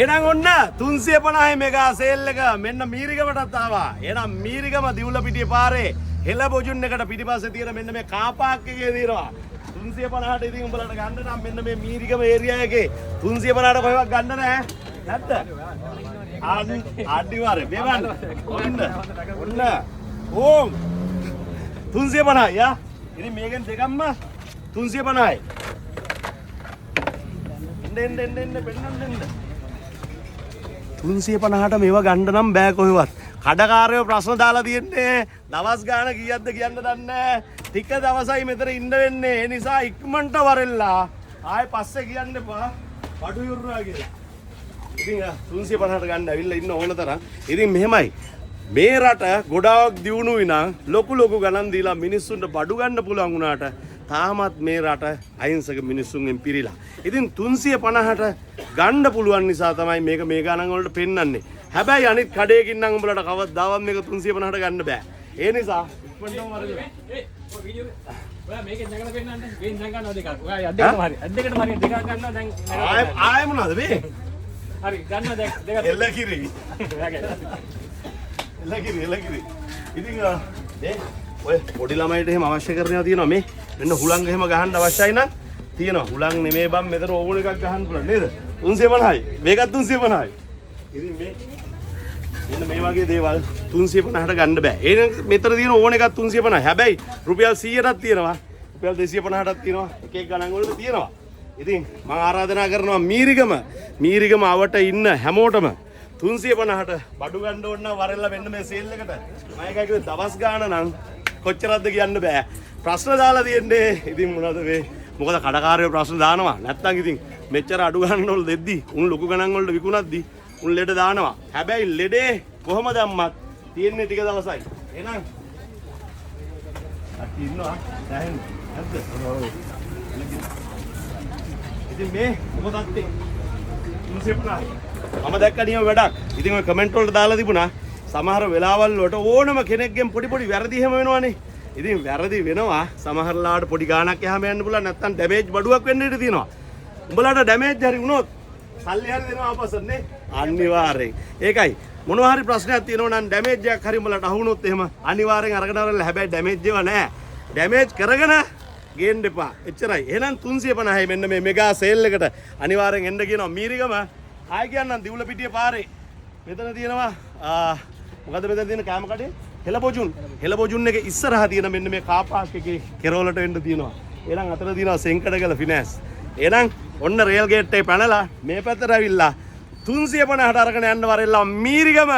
එහෙනම් ඔන්න 350 mega sale එක මෙන්න මීරිගමටත් ආවා. එහෙනම් මීරිගම දිවුලපිටිය පාරේ හෙළ බොජුන් එකට පිටිපස්සේ තියෙන මෙන්න මේ කාර් පාක් එකේ තියෙනවා. 350ට ඉතින් උඹලට ගන්න නම් මෙන්න මේ මීරිගම ඒරියා එකේ 350ට කොහෙවත් ගන්න නැහැ. නැත්ද? අනිවාර්යයෙන් මේවන්න. ඔන්න. ඕම් 350 යා. ඉතින් මේකෙන් දෙකක්ම 350යි. එන්න පෙන්නන්න. 350ට මේවා ගන්න නම් බෑ කොහෙවත්. කඩකාරයෝ ප්‍රශ්න දාලා තියෙන්නේ. දවස් ගාන කීයක්ද කියන්න දන්නේ නැහැ. ටික දවසයි මෙතන ඉන්න වෙන්නේ. ඒ නිසා ඉක්මනට වරෙල්ලා. ආයෙ පස්සේ කියන්න එපා. බඩු යුරුනා කියලා. ඉතින් 350ට ගන්න ඇවිල්ලා ඉන්න ඕන තරම්. ඉතින් මෙහෙමයි. මේ රට ගොඩාක් දියුණුයි නම් ලොකු ගණන් දීලා මිනිස්සුන්ට බඩු ගන්න පුළුවන් වුණාට තාමත් මේ රට අහිංසක මිනිස්සුන්ගෙන් පිරීලා. ඉතින් 350ට ගන්න පුළුවන් නිසා තමයි මේක මේ ගණන් වලට පෙන්වන්නේ. හැබැයි අනිත් කඩේකින් නම් උඹලට කවදාවත් මේක 350ට ගන්න බෑ. ඒ නිසා ඉක්මනටම වරද. ඔයා මේකෙන් නැගලා පෙන්නන්න. මේෙන් නැගනවා දෙකක්. ඔයා අද්දෙකටම හරි. අද්දෙකටම හරි දෙකක් ගන්නවා දැන්. ආයෙ මොනවද මේ? හරි ගන්නවා දෙකක්. එල්ලකිරි. එල්ලකිරි. ඉතින් ඔය පොඩි ළමයිට එහෙම අවශ්‍ය කරනවා තියෙනවා මේ. මෙන්න හුලං එහෙම ගහන්න අවශ්‍යයි නම් තියෙනවා. හුලං නෙමෙයි බම් මෙතන ඕන එකක් ගහන්න පුළුවන් නේද? 350යි. මේකත් 350යි. ඉතින් මෙන්න මේ වගේ දේවල් 350ට ගන්න බෑ. එහෙනම් මෙතන තියෙන ඕන එකක් 350යි. හැබැයි රුපියල් 100ටත් තියෙනවා. රුපියල් 250ටත් තියෙනවා. එක එක ගණන් වලට තියෙනවා. ඉතින් මම ආරාධනා කරනවා මීරිගම අවට ඉන්න හැමෝටම 350ට බඩු ගන්න ඕන නම් වරෙල්ලා වෙන්න මේ සේල් එකට. මම එකයි කිව්වේ දවස් ගාන නම් කොච්චරක්ද කියන්න බෑ. ප්‍රශ්න දාලා තියෙන්නේ. ඉතින් මොනවද මේ? මොකද කඩකාරයෝ ප්‍රශ්න දානවා. නැත්තම් ඉතින් මෙච්චර අඩු ගණන් වල දෙද්දි උන් ලොකු ගණන් වලට විකුණද්දි උන් ලෙඩ දානවා. හැබැයි ලෙඩේ කොහම දැම්මත් තියෙන්නේ ටික දවසයි. එහෙනම් අත් ඉන්නවා දැන් නැද්ද? ඉතින් මේ මොකදත් මම දැක්ක නියම වැඩක්. ඉතින් ඔය කමෙන්ට් වලට දාලා තිබුණා සමහර වෙලාවල් වලට ඕනම කෙනෙක්ගෙන් පොඩි වැරදි එහෙම වෙනවනේ. ඉතින් වැරදි වෙනවා. සමහර ලාවට පොඩි ගාණක් එහාම යන්න පුළුවන්. නැත්තම් ඩැමේජ් බඩුවක් වෙන්න ඉඩ තියෙනවා. උඹලාට ඩැමේජ් හරි වුණොත් සල්ලි හරි දෙනවා ආපස්සට නේ. අනිවාර්යෙන්. ඒකයි මොනවා හරි ප්‍රශ්නයක් තියෙනවා නම් ඩැමේජ් එකක් හරි උඹලාට අහුනොත් එහෙම අනිවාර්යෙන් අරගෙන ආවලා හැබැයි ඩැමේජ් ඒවා නැහැ. ඩැමේජ් කරගෙන ගේන්න එපා. එච්චරයි. එහෙනම් 350යි මෙන්න මේ මෙගා සේල් එකට අනිවාර්යෙන් එන්න කියනවා මීරිගම. ආයි කියන්නම් දිවුලපිටිය පාරේ. මෙතන තියෙනවා මොකද මෙතන තියෙන කෑම කඩේ? හෙළබොජුන් එක ඉස්සරහා තියෙන මෙන්න මේ කාර් පාක් එකේ කෙරවලට එන්න තියෙනවා. එහෙනම් අතන තියෙනවා සෙන්කඩගල ෆිනෑන්ස්. එහෙනම් ඔන්න රේල් ගේට් එකේ පැනලා මේ පැත්තට ඇවිල්ලා 350ට අරගෙන යන්න වරෙල්ලා මීරිගම